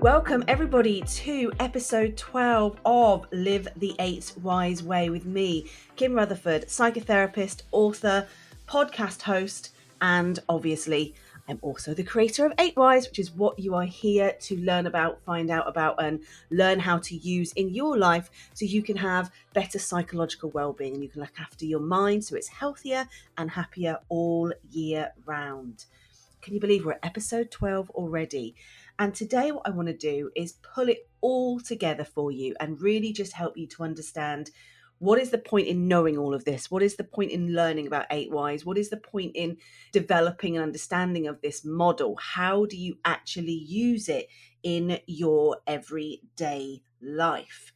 Welcome everybody to episode 12 of Live the 8 Wise Way with me, Kim Rutherford, psychotherapist, author, podcast host, and obviously I'm also the creator of 8 Wise, which is what you are here to learn about, find out about, and learn how to use in your life so you can have better psychological well-being and you can look after your mind so it's healthier and happier all year round. Can you believe we're at episode 12 already? And today what I want to do is pull it all together for you and really just help you to understand what is the point in knowing all of this? What is the point in learning about 8 Whys? What is the point in developing an understanding of this model? How do you actually use it in your everyday life?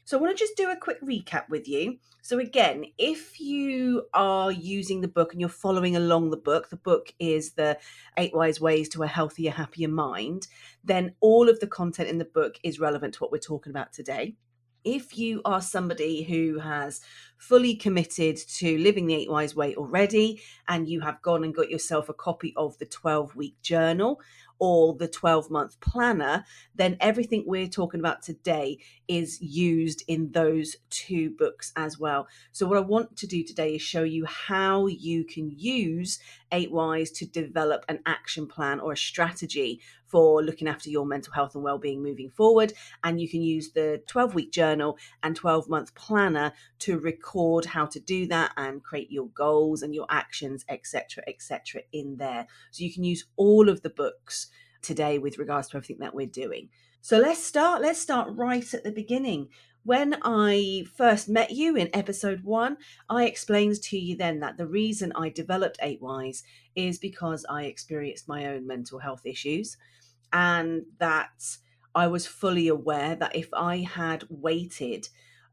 So I want to just do a quick recap with you. So again, if you are using the book and you're following along the book is the 8 Wise Ways to a Healthier, Happier Mind, then all of the content in the book is relevant to what we're talking about today. If you are somebody who has fully committed to living the 8 Wise Way already, and you have gone and got yourself a copy of the 12-week journal or the 12-month planner, then everything we're talking about today is used in those two books as well. So what I want to do today is show you how you can use 8 Whys to develop an action plan or a strategy for looking after your mental health and well-being moving forward. And you can use the 12-week journal and 12-month planner to record how to do that and create your goals and your actions, etc., in there. So you can use all of the books today with regards to everything that we're doing. So let's start right at the beginning. When I first met you in episode 1, I explained to you then that the reason I developed 8 Whys is because I experienced my own mental health issues, and that I was fully aware that if I had waited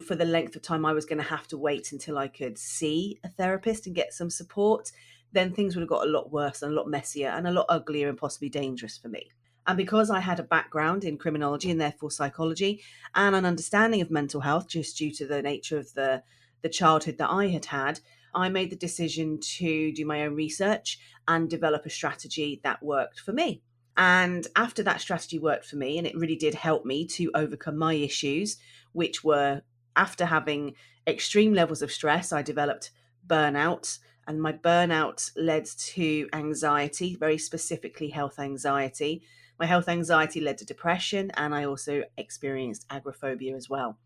for the length of time I was going to have to wait until I could see a therapist and get some support, then things would have got a lot worse and a lot messier and a lot uglier and possibly dangerous for me. And because I had a background in criminology and therefore psychology and an understanding of mental health, just due to the nature of the childhood that I had, I made the decision to do my own research and develop a strategy that worked for me. And after that strategy worked for me, and it really did help me to overcome my issues, which were after having extreme levels of stress, I developed burnout. And my burnout led to anxiety, very specifically health anxiety. My health anxiety led to depression, and I also experienced agoraphobia as well.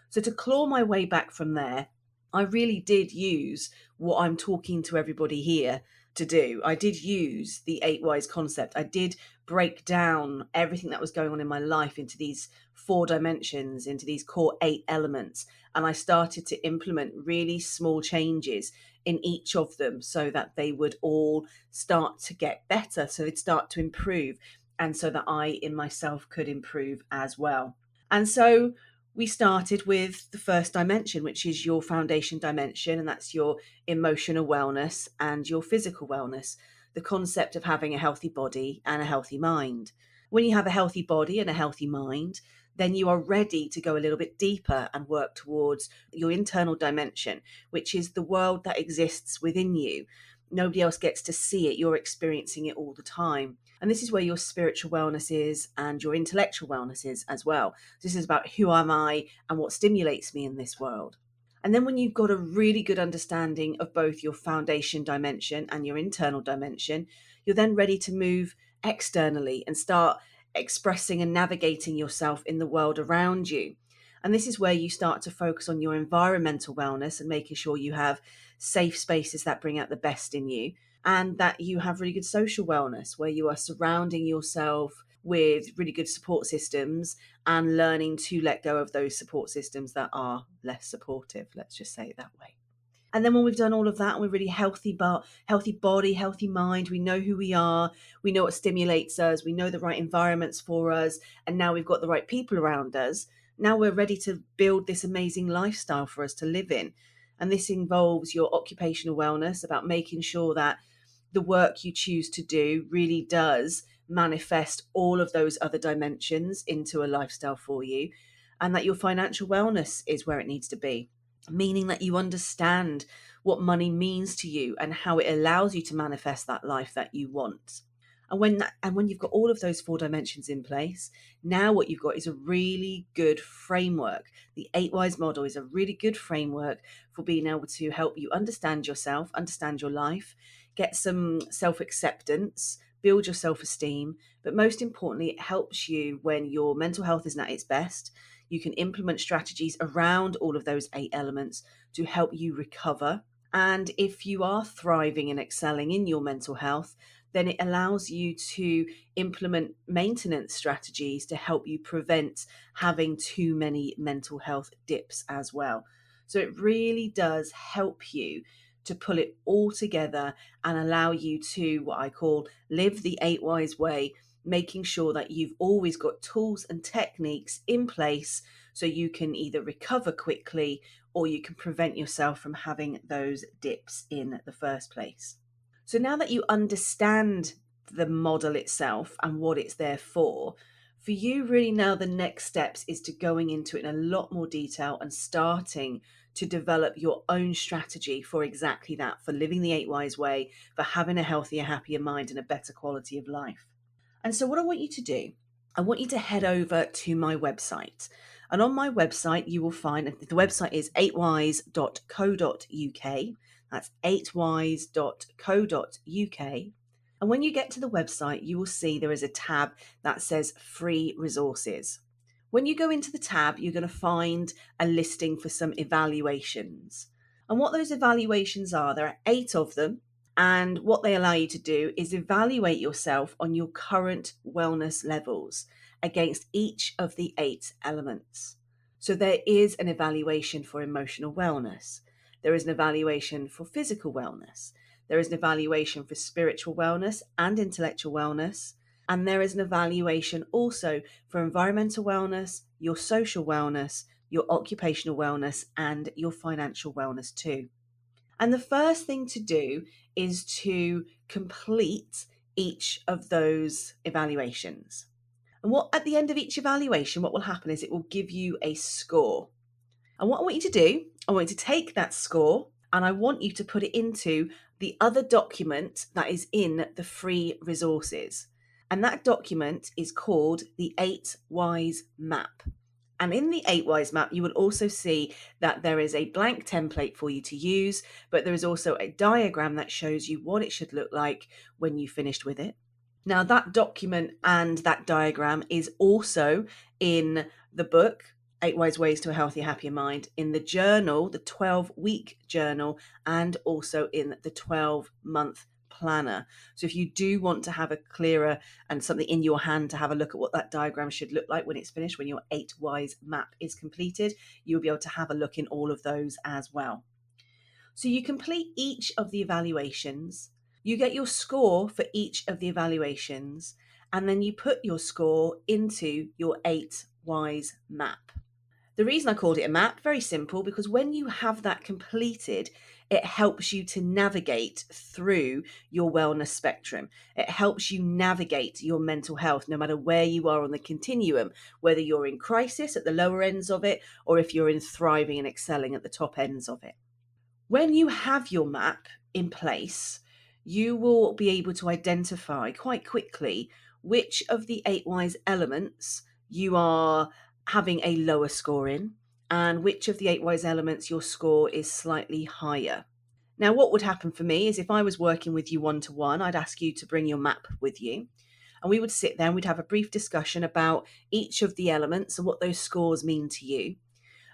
So to claw my way back from there, I really did use what I'm talking to everybody here to do. I did use the 8 Whys concept. I did break down everything that was going on in my life into these 4 dimensions, into these core 8 elements. And I started to implement really small changes in each of them so that they would all start to get better, so they'd start to improve, and so that I in myself could improve as well. And so we started with the first dimension, which is your foundation dimension, and that's your emotional wellness and your physical wellness, the concept of having a healthy body and a healthy mind. When you have a healthy body and a healthy mind, then you are ready to go a little bit deeper and work towards your internal dimension, which is the world that exists within you. Nobody else gets to see it. You're experiencing it all the time. And this is where your spiritual wellness is and your intellectual wellness is as well. This is about who am I and what stimulates me in this world. And then when you've got a really good understanding of both your foundation dimension and your internal dimension, you're then ready to move externally and start expressing and navigating yourself in the world around you. And this is where you start to focus on your environmental wellness and making sure you have safe spaces that bring out the best in you, and that you have really good social wellness where you are surrounding yourself with really good support systems and learning to let go of those support systems that are less supportive. Let's just say it that way. And then when we've done all of that and we're really healthy body, healthy mind, we know who we are, we know what stimulates us, we know the right environments for us, and now we've got the right people around us, now we're ready to build this amazing lifestyle for us to live in. And this involves your occupational wellness, about making sure that the work you choose to do really does manifest all of those other dimensions into a lifestyle for you, and that your financial wellness is where it needs to be, meaning that you understand what money means to you and how it allows you to manifest that life that you want. And when you've got all of those 4 dimensions in place, now what you've got is a really good framework. The 8 Whys model is a really good framework for being able to help you understand yourself, understand your life, get some self-acceptance, build your self-esteem, but most importantly, it helps you when your mental health isn't at its best. You can implement strategies around all of those 8 elements to help you recover. And if you are thriving and excelling in your mental health, then it allows you to implement maintenance strategies to help you prevent having too many mental health dips as well. So it really does help you to pull it all together and allow you to, what I call, live the 8 Whys way, making sure that you've always got tools and techniques in place so you can either recover quickly or you can prevent yourself from having those dips in the first place. So now that you understand the model itself and what it's there for you really now the next steps is to going into it in a lot more detail and starting to develop your own strategy for exactly that, for living the 8 Whys way, for having a healthier, happier mind and a better quality of life. And so what I want you to do, I want you to head over to my website. And on my website, you will find the website is 8whys.co.uk. That's 8whys.co.uk. And when you get to the website, you will see there is a tab that says free resources. When you go into the tab, you're going to find a listing for some evaluations. And what those evaluations are, there are 8 of them. And what they allow you to do is evaluate yourself on your current wellness levels against each of the 8 elements. So there is an evaluation for emotional wellness. There is an evaluation for physical wellness. There is an evaluation for spiritual wellness and intellectual wellness. And there is an evaluation also for environmental wellness, your social wellness, your occupational wellness, and your financial wellness too. And the first thing to do is to complete each of those evaluations. And what at the end of each evaluation, what will happen is it will give you a score. And what I want you to do, I want you to take that score and I want you to put it into the other document that is in the free resources. And that document is called the 8 Whys map. And in the 8 Whys map, you will also see that there is a blank template for you to use, but there is also a diagram that shows you what it should look like when you finished with it. Now, that document and that diagram is also in the book, 8 Ways to a Healthier, Happier Mind, in the journal, the 12-week journal, and also in the 12-month planner. So if you do want to have a clearer and something in your hand to have a look at what that diagram should look like when it's finished, when your 8 Whys map is completed, you'll be able to have a look in all of those as well. So you complete each of the evaluations, you get your score for each of the evaluations, and then you put your score into your 8 Whys map. The reason I called it a map, very simple, because when you have that completed, it helps you to navigate through your wellness spectrum. It helps you navigate your mental health, no matter where you are on the continuum, whether you're in crisis at the lower ends of it, or if you're in thriving and excelling at the top ends of it. When you have your map in place, you will be able to identify quite quickly which of the 8 Whys elements you are having a lower score in and which of the 8 Whys elements your score is slightly higher. Now, what would happen for me is if I was working with you one-to-one, I'd ask you to bring your map with you. And we would sit there and we'd have a brief discussion about each of the elements and what those scores mean to you.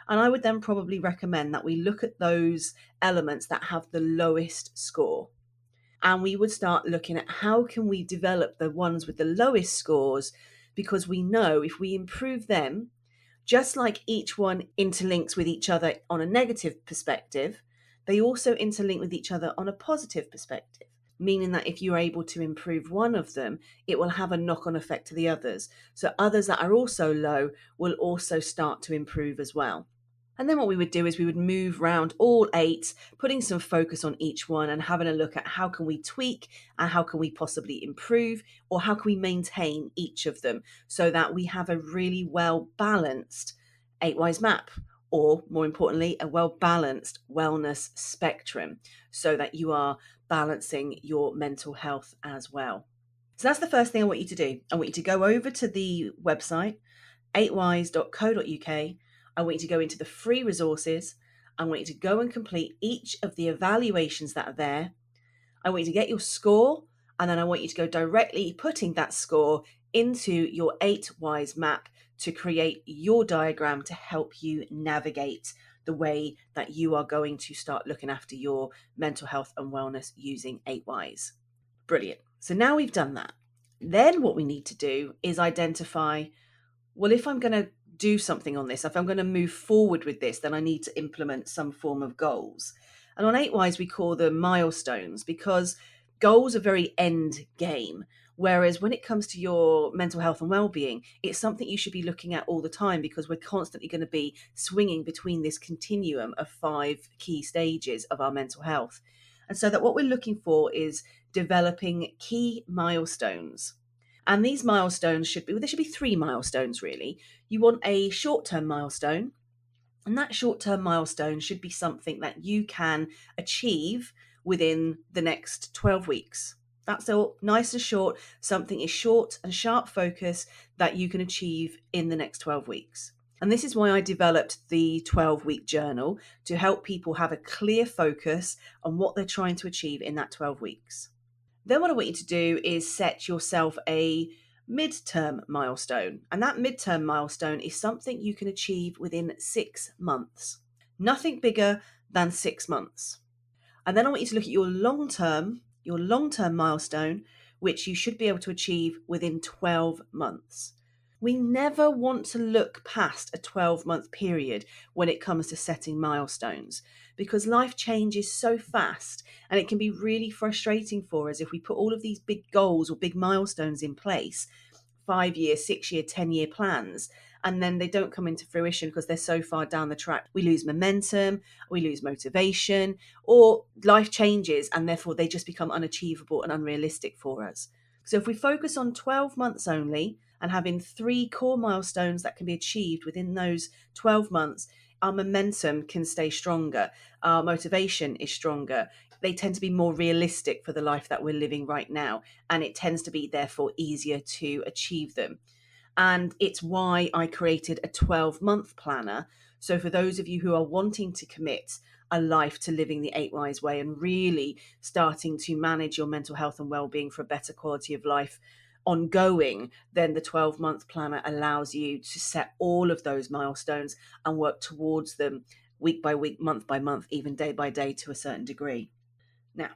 And I would then probably recommend that we look at those elements that have the lowest score. And we would start looking at how can we develop the ones with the lowest scores, because we know if we improve them, just like each one interlinks with each other on a negative perspective, they also interlink with each other on a positive perspective, meaning that if you're able to improve one of them, it will have a knock-on effect to the others. So others that are also low will also start to improve as well. And then what we would do is we would move around all 8, putting some focus on each one and having a look at how can we tweak and how can we possibly improve, or how can we maintain each of them so that we have a really well-balanced 8 Whys map, or more importantly, a well-balanced wellness spectrum so that you are balancing your mental health as well. So that's the first thing I want you to do. I want you to go over to the website, 8wise.co.uk. I want you to go into the free resources. I want you to go and complete each of the evaluations that are there. I want you to get your score, and then I want you to go directly putting that score into your 8wise map to create your diagram to help you navigate the way that you are going to start looking after your mental health and wellness using 8wise. Brilliant. So now we've done that. Then what we need to do is identify, well, if I'm going to do something on this, if I'm going to move forward with this, then I need to implement some form of goals. And on 8wise, we call them milestones because goals are very end game. Whereas when it comes to your mental health and well-being, it's something you should be looking at all the time because we're constantly going to be swinging between this continuum of 5 key stages of our mental health. And so that what we're looking for is developing key milestones. And these milestones there should be 3 milestones really. You want a short-term milestone, and that short-term milestone should be something that you can achieve within the next 12 weeks. That's all nice and short. Something is short and sharp focus that you can achieve in the next 12 weeks. And this is why I developed the 12-week journal to help people have a clear focus on what they're trying to achieve in that 12 weeks. Then what I want you to do is set yourself a midterm milestone. And that midterm milestone is something you can achieve within 6 months. Nothing bigger than 6 months. And then I want you to look at your long-term milestone, which you should be able to achieve within 12 months. We never want to look past a 12-month period when it comes to setting milestones because life changes so fast and it can be really frustrating for us if we put all of these big goals or big milestones in place, 5-year, 6-year, 10-year plans, and then they don't come into fruition because they're so far down the track. We lose momentum, we lose motivation, or life changes and therefore they just become unachievable and unrealistic for us. So if we focus on 12 months only and having 3 core milestones that can be achieved within those 12 months, our momentum can stay stronger. Our motivation is stronger. They tend to be more realistic for the life that we're living right now. And it tends to be therefore easier to achieve them. And it's why I created a 12-month planner. So for those of you who are wanting to commit a life to living the 8wise way and really starting to manage your mental health and well-being for a better quality of life ongoing, then the 12-month planner allows you to set all of those milestones and work towards them week by week, month by month, even day by day to a certain degree. Now,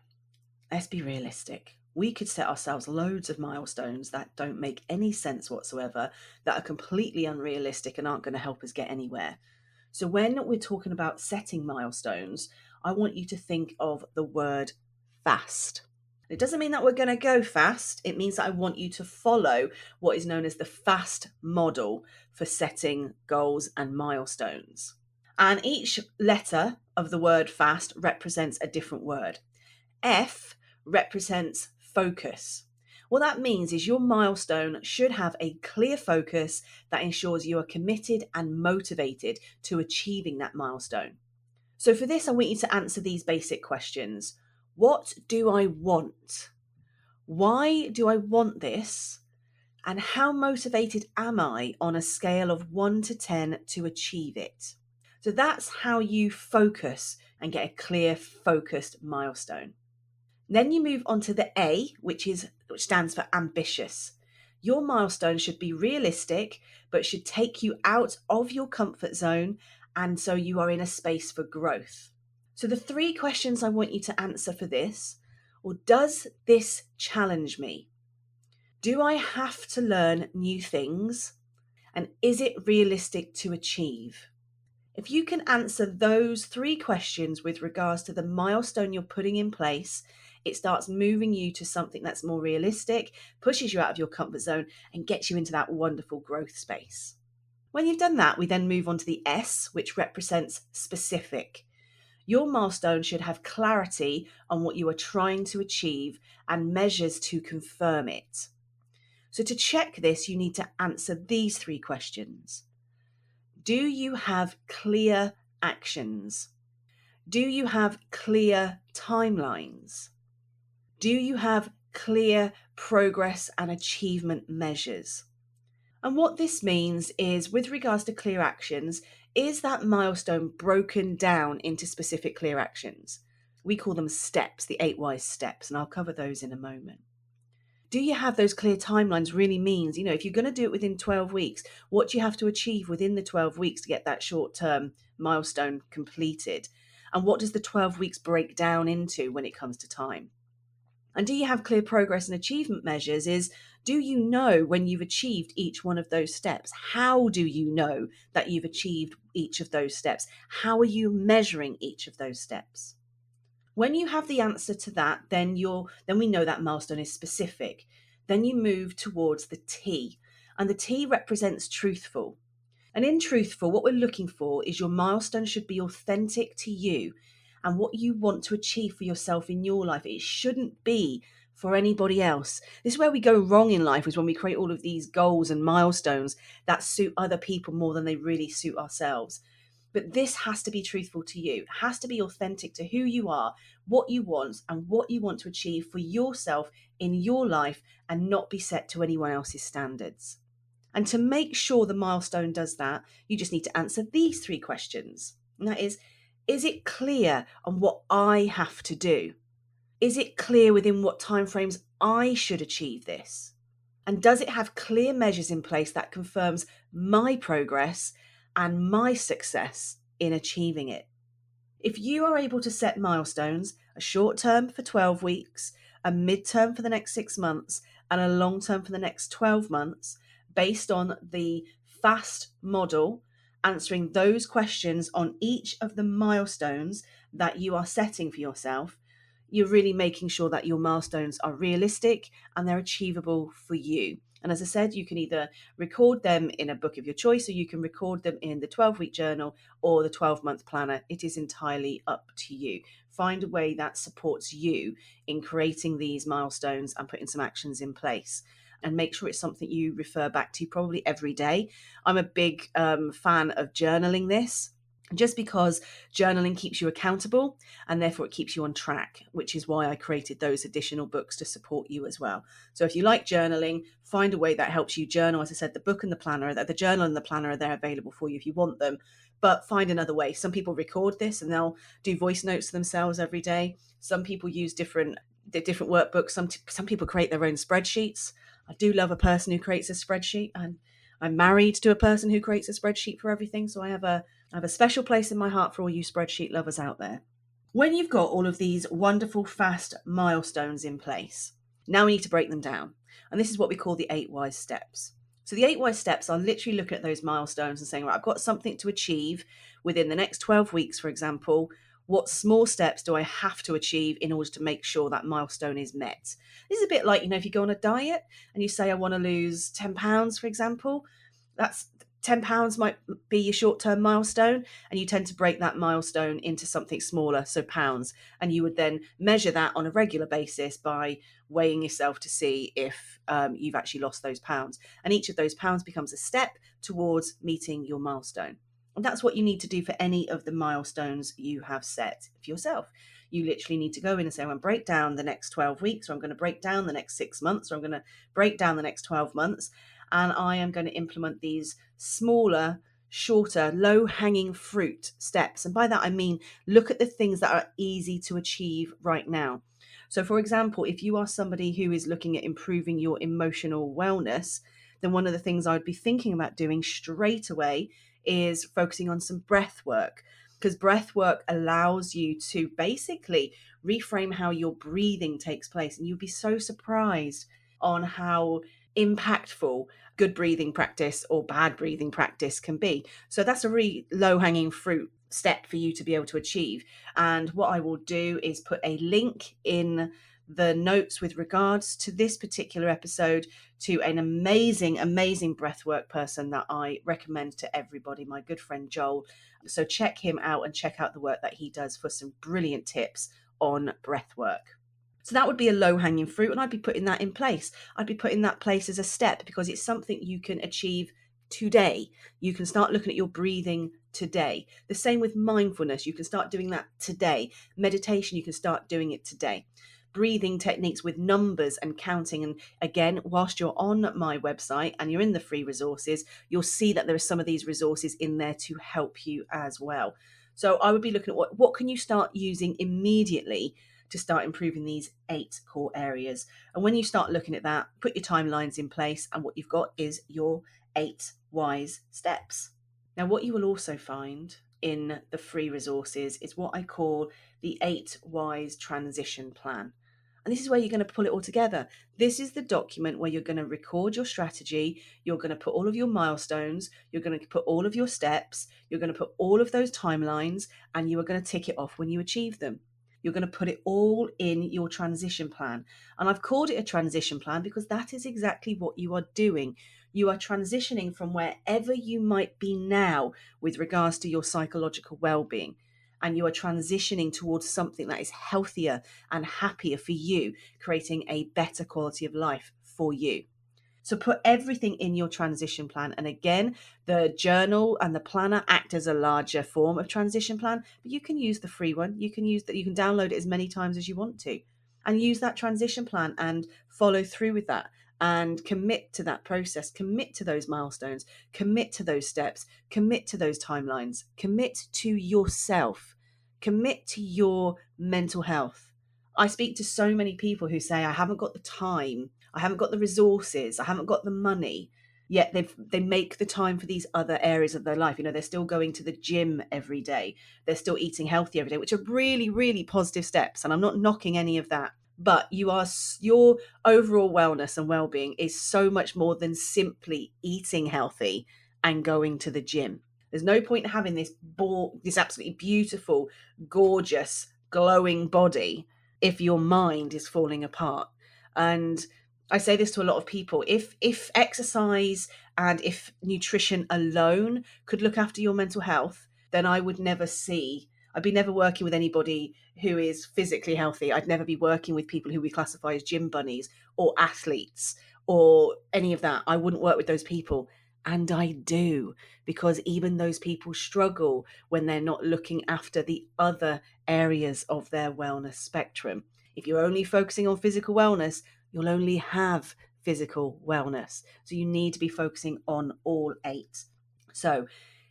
let's be realistic. We could set ourselves loads of milestones that don't make any sense whatsoever, that are completely unrealistic and aren't going to help us get anywhere. So when we're talking about setting milestones, I want you to think of the word fast. It doesn't mean that we're going to go fast. It means that I want you to follow what is known as the FAST model for setting goals and milestones. And each letter of the word fast represents a different word. F represents focus. What that means is your milestone should have a clear focus that ensures you are committed and motivated to achieving that milestone. So for this, I want you to answer these basic questions. What do I want? Why do I want this? And how motivated am I on a scale of 1 to 10 to achieve it? So that's how you focus and get a clear, focused milestone. Then you move on to the A, which stands for ambitious. Your milestone should be realistic, but should take you out of your comfort zone, and so you are in a space for growth. So the 3 questions I want you to answer for this, or does this challenge me? Do I have to learn new things? And is it realistic to achieve? If you can answer those 3 questions with regards to the milestone you're putting in place, it starts moving you to something that's more realistic, pushes you out of your comfort zone, and gets you into that wonderful growth space. When you've done that, we then move on to the S, which represents specific. Your milestone should have clarity on what you are trying to achieve and measures to confirm it. So to check this, you need to answer these 3 questions. Do you have clear actions? Do you have clear timelines? Do you have clear progress and achievement measures. And what this means is, with regards to clear actions, is that milestone broken down into specific clear actions? We call them steps, the 8 wise steps, and I'll cover those in a moment. Do you have those clear timelines really means, if you're going to do it within 12 weeks, what do you have to achieve within the 12 weeks to get that short-term milestone completed? And what does the 12 weeks break down into when it comes to time? And do you have clear progress and achievement measures? Do you know when you've achieved each one of those steps? How do you know that you've achieved each of those steps? How are you measuring each of those steps? When you have the answer to that, then we know that milestone is specific. Then you move towards the T, and the T represents truthful. And in truthful, what we're looking for is your milestone should be authentic to you and what you want to achieve for yourself in your life. It shouldn't be for anybody else. This is where we go wrong in life, is when we create all of these goals and milestones that suit other people more than they really suit ourselves. But this has to be truthful to you. It has to be authentic to who you are, what you want, and what you want to achieve for yourself in your life, and not be set to anyone else's standards. And to make sure the milestone does that, you just need to answer these 3 questions. And that is it clear on what I have to do? Is it clear within what timeframes I should achieve this? And does it have clear measures in place that confirms my progress and my success in achieving it? If you are able to set milestones, a short term for 12 weeks, a mid-term for the next 6 months, and a long term for the next 12 months, based on the FAST model, answering those questions on each of the milestones that you are setting for yourself, you're really making sure that your milestones are realistic and they're achievable for you. And as I said, you can either record them in a book of your choice, or you can record them in the 12-week journal or the 12-month planner. It is entirely up to you. Find a way that supports you in creating these milestones and putting some actions in place. And make sure it's something you refer back to probably every day. I'm a big fan of journaling this, just because journaling keeps you accountable and therefore it keeps you on track, which is why I created those additional books to support you as well. So if you like journaling, find a way that helps you journal. As I said, the book and the planner, the journal and the planner are there available for you if you want them, but find another way. Some people record this and they'll do voice notes to themselves every day. Some people use different workbooks. Some people create their own spreadsheets. I do love a person who creates a spreadsheet, and I'm married to a person who creates a spreadsheet for everything. So I have a special place in my heart for all you spreadsheet lovers out there. When you've got all of these wonderful fast milestones in place, now we need to break them down. And this is what we call the 8 wise steps. So the 8 wise steps are literally looking at those milestones and saying, right, I've got something to achieve within the next 12 weeks, for example. What small steps do I have to achieve in order to make sure that milestone is met? This is a bit like, if you go on a diet and you say, I want to lose 10 pounds, for example, that's 10 pounds might be your short-term milestone, and you tend to break that milestone into something smaller, so pounds, and you would then measure that on a regular basis by weighing yourself to see if you've actually lost those pounds, and each of those pounds becomes a step towards meeting your milestone. And that's what you need to do for any of the milestones you have set for yourself. You literally need to go in and say, I'm going to break down the next 12 weeks, or I'm going to break down the next 6 months, or I'm going to break down the next 12 months. And I am going to implement these smaller, shorter, low-hanging fruit steps. And by that, I mean, look at the things that are easy to achieve right now. So for example, if you are somebody who is looking at improving your emotional wellness, then one of the things I would be thinking about doing straight away is focusing on some breath work, because breath work allows you to basically reframe how your breathing takes place. And you'll be so surprised on how impactful good breathing practice or bad breathing practice can be. So that's a really low-hanging fruit step for you to be able to achieve. And what I will do is put a link in the notes with regards to this particular episode to an amazing breathwork person that I recommend to everybody, my good friend Joel. So check him out and check out the work that he does for some brilliant tips on breathwork. So that would be a low-hanging fruit, and I'd be putting that in place. I'd be putting that place as a step because it's something you can achieve today. You can start looking at your breathing today. The same with mindfulness. You can start doing that today. Meditation, you can start doing it today. breathing techniques with numbers and counting. And again, whilst you're on my website and you're in the free resources, you'll see that there are some of these resources in there to help you as well. So I would be looking at what can you start using immediately to start improving these 8 core areas. And when you start looking at that, put your timelines in place, and what you've got is your 8 wise steps. Now, what you will also find in the free resources is what I call the 8 wise transition plan. And this is where you're going to pull it all together. This is the document where you're going to record your strategy. You're going to put all of your milestones. You're going to put all of your steps. You're going to put all of those timelines, and you are going to tick it off when you achieve them. You're going to put it all in your transition plan. And I've called it a transition plan because that is exactly what you are doing. You are transitioning from wherever you might be now with regards to your psychological well-being, and you are transitioning towards something that is healthier and happier for you, creating a better quality of life for you. So put everything in your transition plan. And again, the journal and the planner act as a larger form of transition plan, but you can use the free one. You can use that. You can download it as many times as you want to, and use that transition plan and follow through with that, and commit to that process, commit to those milestones, commit to those steps, commit to those timelines, commit to yourself, commit to your mental health. I speak to so many people who say, I haven't got the time, I haven't got the resources, I haven't got the money, yet they make the time for these other areas of their life. They're still going to the gym every day, they're still eating healthy every day, which are really, really positive steps, and I'm not knocking any of that. But your overall wellness and well-being is so much more than simply eating healthy and going to the gym. There's no point in having this absolutely beautiful, gorgeous, glowing body if your mind is falling apart. And I say this to a lot of people. If exercise and if nutrition alone could look after your mental health, then I'd be never working with anybody who is physically healthy. I'd never be working with people who we classify as gym bunnies or athletes or any of that. I wouldn't work with those people. And I do, because even those people struggle when they're not looking after the other areas of their wellness spectrum. If you're only focusing on physical wellness, you'll only have physical wellness. So you need to be focusing on all 8. So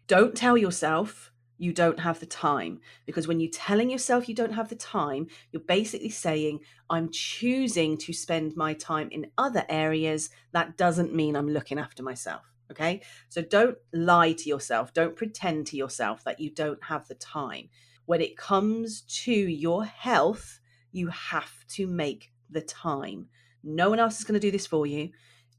don't tell yourself you don't have the time, because when you're telling yourself you don't have the time, you're basically saying, I'm choosing to spend my time in other areas. That doesn't mean I'm looking after myself. Okay. So don't lie to yourself. Don't pretend to yourself that you don't have the time. When it comes to your health, you have to make the time. No one else is going to do this for you.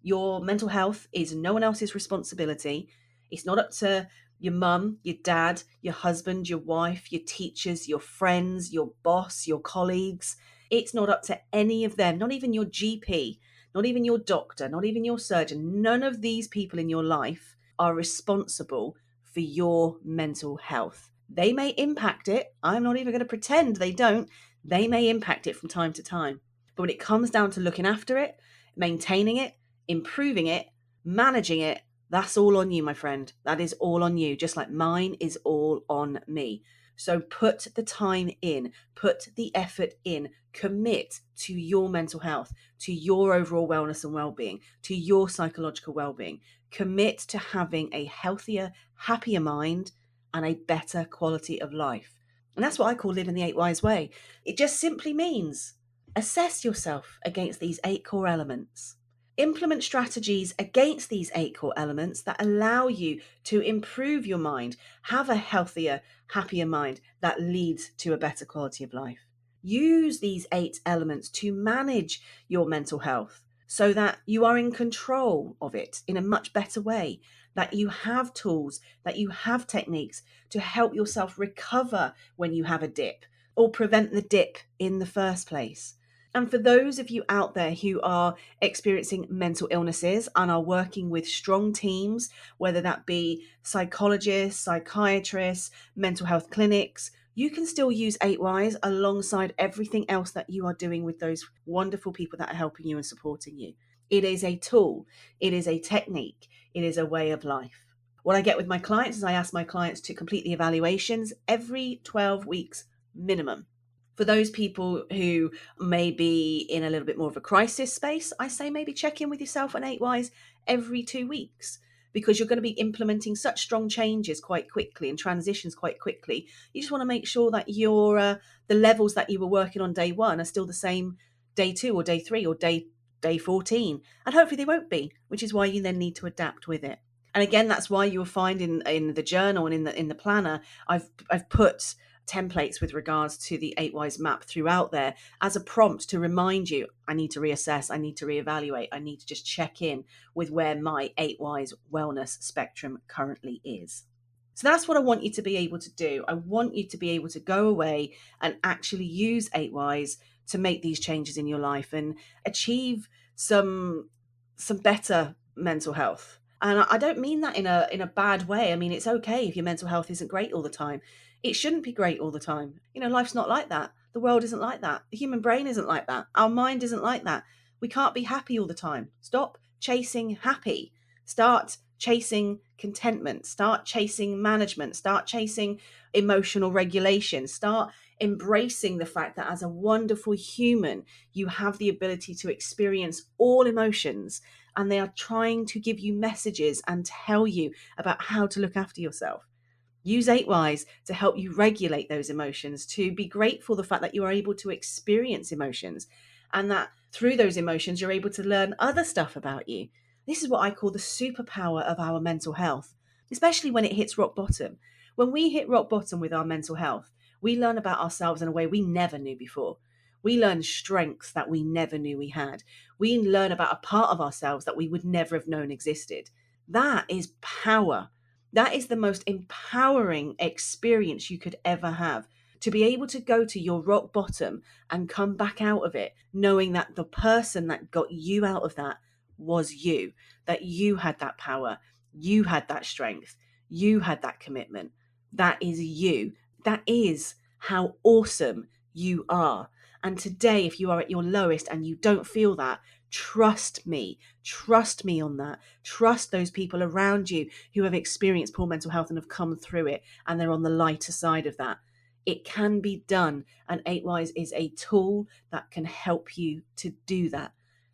Your mental health is no one else's responsibility. It's not up to your mum, your dad, your husband, your wife, your teachers, your friends, your boss, your colleagues. It's not up to any of them, not even your GP, not even your doctor, not even your surgeon. None of these people in your life are responsible for your mental health. They may impact it. I'm not even going to pretend they don't. They may impact it from time to time. But when it comes down to looking after it, maintaining it, improving it, managing it, that's all on you, my friend. That is all on you, just like mine is all on me. So put the time in, put the effort in, commit to your mental health, to your overall wellness and well-being, to your psychological well-being. Commit to having a healthier, happier mind and a better quality of life. And that's what I call living the 8 wise way. It just simply means assess yourself against these 8 core elements. Implement strategies against these 8 core elements that allow you to improve your mind, have a healthier, happier mind that leads to a better quality of life. Use these 8 elements to manage your mental health so that you are in control of it in a much better way, that you have tools, that you have techniques to help yourself recover when you have a dip or prevent the dip in the first place. And for those of you out there who are experiencing mental illnesses and are working with strong teams, whether that be psychologists, psychiatrists, mental health clinics, you can still use 8 Wise alongside everything else that you are doing with those wonderful people that are helping you and supporting you. It is a tool, it is a technique, it is a way of life. What I get with my clients is I ask my clients to complete the evaluations every 12 weeks minimum. For those people who may be in a little bit more of a crisis space, I say maybe check in with yourself on 8Ys every 2 weeks, because you're going to be implementing such strong changes quite quickly and transitions quite quickly. You just want to make sure that the levels that you were working on day one are still the same day 2 or day 3 or day 14. And hopefully they won't be, which is why you then need to adapt with it. And again, that's why you will find in the journal and in the planner, I've put templates with regards to the 8Ys map throughout there as a prompt to remind you, I need to reassess, I need to reevaluate, I need to just check in with where my 8Ys wellness spectrum currently is. So that's what I want you to be able to do. I want you to be able to go away and actually use 8Ys to make these changes in your life and achieve some better mental health. And I don't mean that in a bad way. I mean, it's okay if your mental health isn't great all the time. It shouldn't be great all the time. Life's not like that. The world isn't like that. The human brain isn't like that. Our mind isn't like that. We can't be happy all the time. Stop chasing happy. Start chasing contentment. Start chasing management. Start chasing emotional regulation. Start embracing the fact that as a wonderful human, you have the ability to experience all emotions, and they are trying to give you messages and tell you about how to look after yourself. Use 8Ys to help you regulate those emotions, to be grateful for the fact that you are able to experience emotions, and that through those emotions, you're able to learn other stuff about you. This is what I call the superpower of our mental health, especially when it hits rock bottom. When we hit rock bottom with our mental health, we learn about ourselves in a way we never knew before. We learn strengths that we never knew we had. We learn about a part of ourselves that we would never have known existed. That is power. That is the most empowering experience you could ever have. To be able to go to your rock bottom and come back out of it, knowing that the person that got you out of that was you, that you had that power, you had that strength, you had that commitment. That is you. That is how awesome you are. And today, if you are at your lowest and you don't feel that, trust me on that. Trust those people around you who have experienced poor mental health and have come through it, and they're on the lighter side of that. It can be done, and 8Ys is a tool that can help you to do that.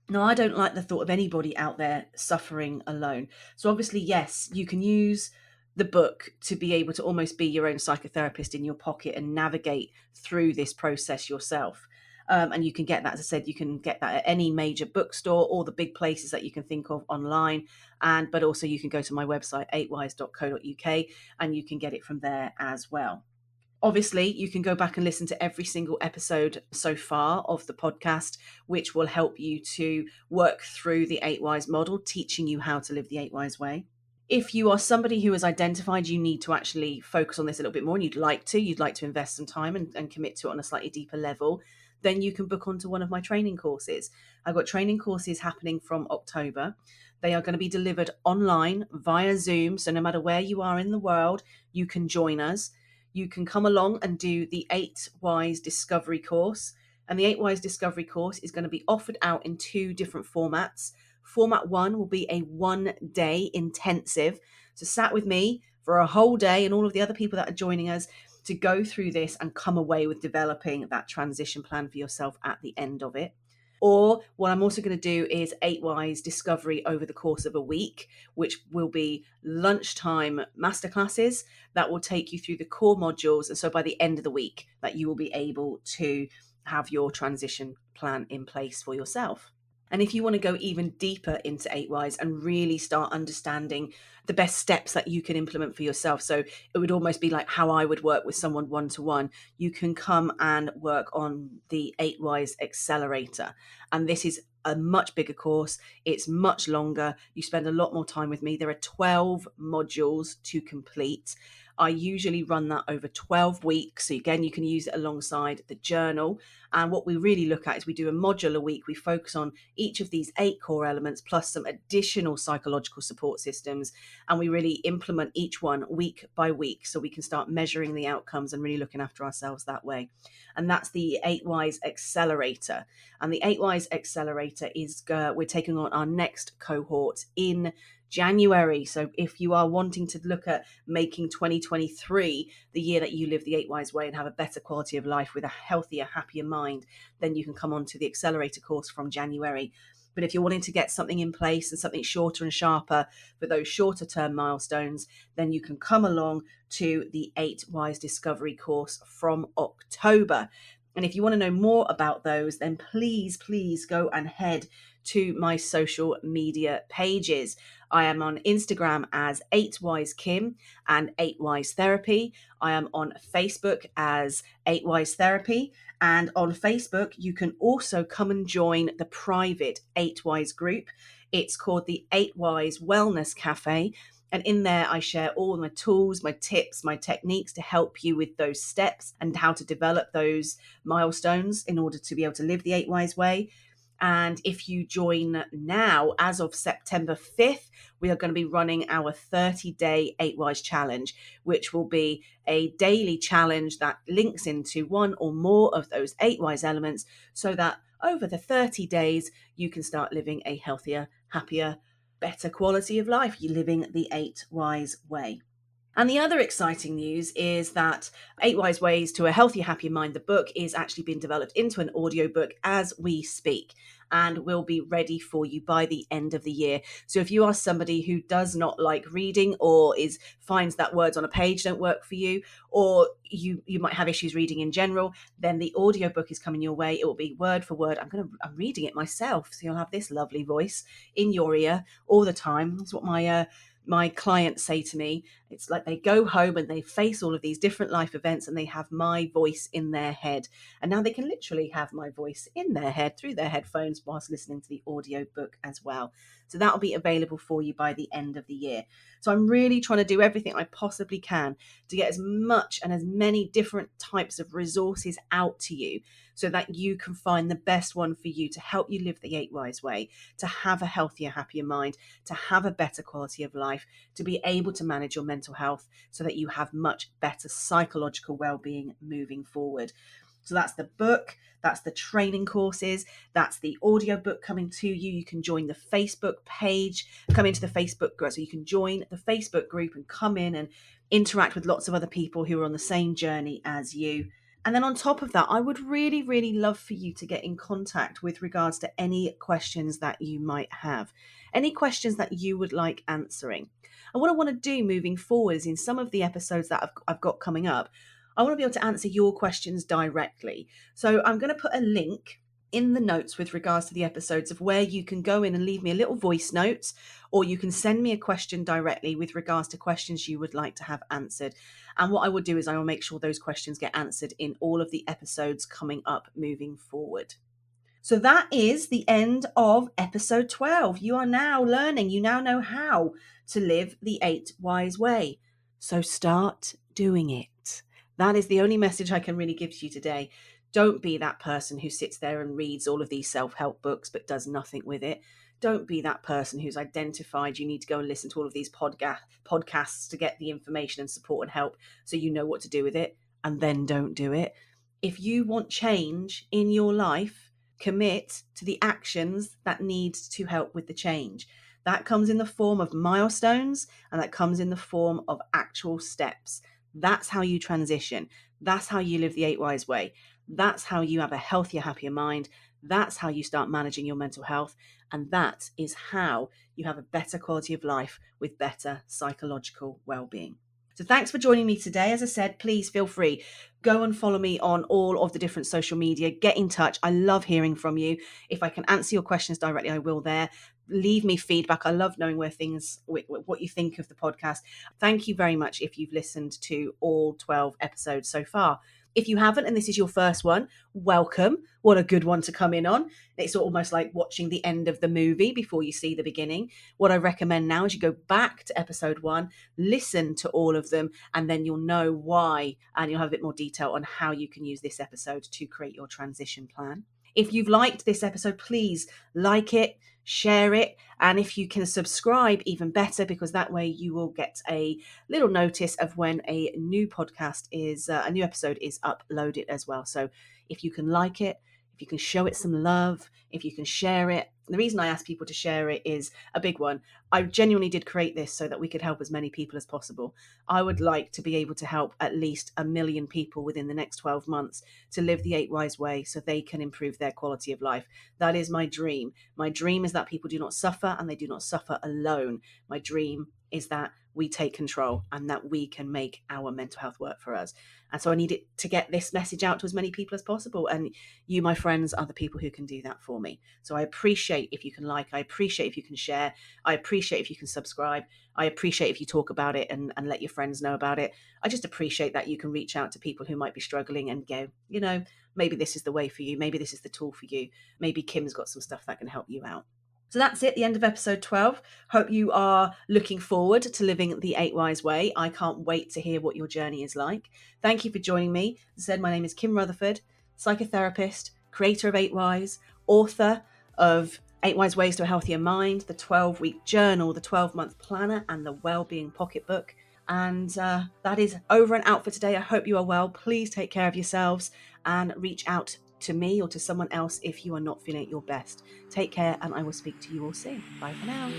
Now, I don't like the thought of anybody out there suffering alone. So obviously, yes, you can use the book to be able to almost be your own psychotherapist in your pocket and navigate through this process yourself. And you can get that, as I said, you can get that at any major bookstore or the big places that you can think of online. But also you can go to my website, 8ys.co.uk, and you can get it from there as well. Obviously, you can go back and listen to every single episode so far of the podcast, which will help you to work through the 8Ys model, teaching you how to live the 8Ys way. If you are somebody who has identified you need to actually focus on this a little bit more and you'd like to invest some time and commit to it on a slightly deeper level, then you can book onto one of my training courses. I've got training courses happening from October. They are going to be delivered online via Zoom. So no matter where you are in the world, you can join us. You can come along and do the 8Ys Discovery course. And the 8Ys Discovery course is going to be offered out in 2 different formats. Format 1 will be a 1-day intensive. So sat with me for a whole day and all of the other people that are joining us to go through this and come away with developing that transition plan for yourself at the end of it. Or what I'm also going to do is 8Ys Discovery over the course of a week, which will be lunchtime masterclasses that will take you through the core modules. And so by the end of the week, that you will be able to have your transition plan in place for yourself. And if you want to go even deeper into 8Ys and really start understanding the best steps that you can implement for yourself, so it would almost be like how I would work with someone one-to-one, you can come and work on the 8Ys Accelerator. And this is a much bigger course. It's much longer. You spend a lot more time with me. There are 12 modules to complete. I usually run that over 12 weeks. So again, you can use it alongside the journal. And what we really look at is we do a module a week. We focus on each of these 8 core elements plus some additional psychological support systems. And we really implement each one week by week so we can start measuring the outcomes and really looking after ourselves that way. And that's the 8Ys Accelerator. And the 8Ys Accelerator is we're taking on our next cohort in January. So if you are wanting to look at making 2023 the year that you live the 8 Wise Way and have a better quality of life with a healthier, happier mind, then you can come on to the accelerator course from January. But if you're wanting to get something in place and something shorter and sharper for those shorter term milestones, then you can come along to the 8 Wise Discovery course from October. And if you want to know more about those, then please go and head to my social media pages. I am on Instagram as 8wisekim and 8wise therapy. I am on Facebook as 8wise therapy. And on Facebook, you can also come and join the private 8wise group. It's called the 8wise Wellness Cafe. And in there, I share all my tools, my tips, my techniques to help you with those steps and how to develop those milestones in order to be able to live the 8 Wise Way. And if you join now, as of September 5th, we are going to be running our 30-day 8 Wise challenge, which will be a daily challenge that links into one or more of those 8 Wise elements so that over the 30 days, you can start living a healthier, happier, better quality of life. You're living the 8 Wise Way. And the other exciting news is that 8 Wise Ways to a Healthier, Happier Mind, the book, is actually being developed into an audiobook as we speak and will be ready for you by the end of the year. So if you are somebody who does not like reading or finds that words on a page don't work for you, or you might have issues reading in general, then the audiobook is coming your way. It will be word for word. I'm reading it myself, so you'll have this lovely voice in your ear all the time. That's what my clients say to me. It's like they go home and they face all of these different life events and they have my voice in their head. And now they can literally have my voice in their head through their headphones whilst listening to the audio book as well. So that'll be available for you by the end of the year. So I'm really trying to do everything I possibly can to get as much and as many different types of resources out to you so that you can find the best one for you to help you live the 8 Wise Way, to have a healthier, happier mind, to have a better quality of life, to be able to manage your mental health so that you have much better psychological well-being moving forward. So that's the book, that's the training courses, that's the audiobook coming to you. You can join the Facebook page, come into the Facebook group. So you can join the Facebook group and come in and interact with lots of other people who are on the same journey as you. And then on top of that, I would really, really love for you to get in contact with regards to any questions that you might have, any questions that you would like answering. And what I want to do moving forward is in some of the episodes that I've got coming up, I want to be able to answer your questions directly. So I'm going to put a link in the notes with regards to the episodes of where you can go in and leave me a little voice note, or you can send me a question directly with regards to questions you would like to have answered. And what I will do is I will make sure those questions get answered in all of the episodes coming up moving forward. So that is the end of episode 12. You are now learning, you now know how to live the 8 Wise Way. So start doing it. That is the only message I can really give to you today. Don't be that person who sits there and reads all of these self-help books but does nothing with it. Don't be that person who's identified you need to go and listen to all of these podcasts to get the information and support and help so you know what to do with it, and then don't do it. If you want change in your life, commit to the actions that need to help with the change. That comes in the form of milestones and that comes in the form of actual steps. That's how you transition. That's how you live the 8 Wise Way. That's how you have a healthier, happier mind. That's how you start managing your mental health. And that is how you have a better quality of life with better psychological well-being. So thanks for joining me today. As I said, please feel free. Go and follow me on all of the different social media. Get in touch. I love hearing from you. If I can answer your questions directly, I will there. Leave me feedback. I love knowing what you think of the podcast. Thank you very much if you've listened to all 12 episodes so far. If you haven't, and this is your first one, welcome. What a good one to come in on. It's almost like watching the end of the movie before you see the beginning. What I recommend now is you go back to episode 1, listen to all of them, and then you'll know why, and you'll have a bit more detail on how you can use this episode to create your transition plan. If you've liked this episode, please like it, share it, and if you can subscribe, even better, because that way you will get a little notice of when a new episode is uploaded as well. So if you can like it, if you can show it some love, if you can share it, The reason I asked people to share it is a big one. I genuinely did create this so that we could help as many people as possible. I would like to be able to help at least 1 million people within the next 12 months to live the 8 Wise Way so they can improve their quality of life. That is my dream. My dream is that people do not suffer, and they do not suffer alone. My dream is that we take control and that we can make our mental health work for us. And so I need it to get this message out to as many people as possible. And you, my friends, are the people who can do that for me. So I appreciate if you can like, I appreciate if you can share, I appreciate if you can subscribe, I appreciate if you talk about it and let your friends know about it. I just appreciate that you can reach out to people who might be struggling and go, maybe this is the way for you. Maybe this is the tool for you. Maybe Kim's got some stuff that can help you out. So that's it, the end of episode 12. Hope you are looking forward to living the 8 Wise Way. I can't wait to hear what your journey is like. Thank you for joining me. As I said, my name is Kim Rutherford, psychotherapist, creator of 8 Wise, author of 8 Wise Ways to a Healthier Mind, the 12-week journal, the 12-month planner, and the Wellbeing pocketbook. And that is over and out for today. I hope you are well. Please take care of yourselves and reach out to me or to someone else if you are not feeling at your best. Take care, and I will speak to you all soon. Bye for now.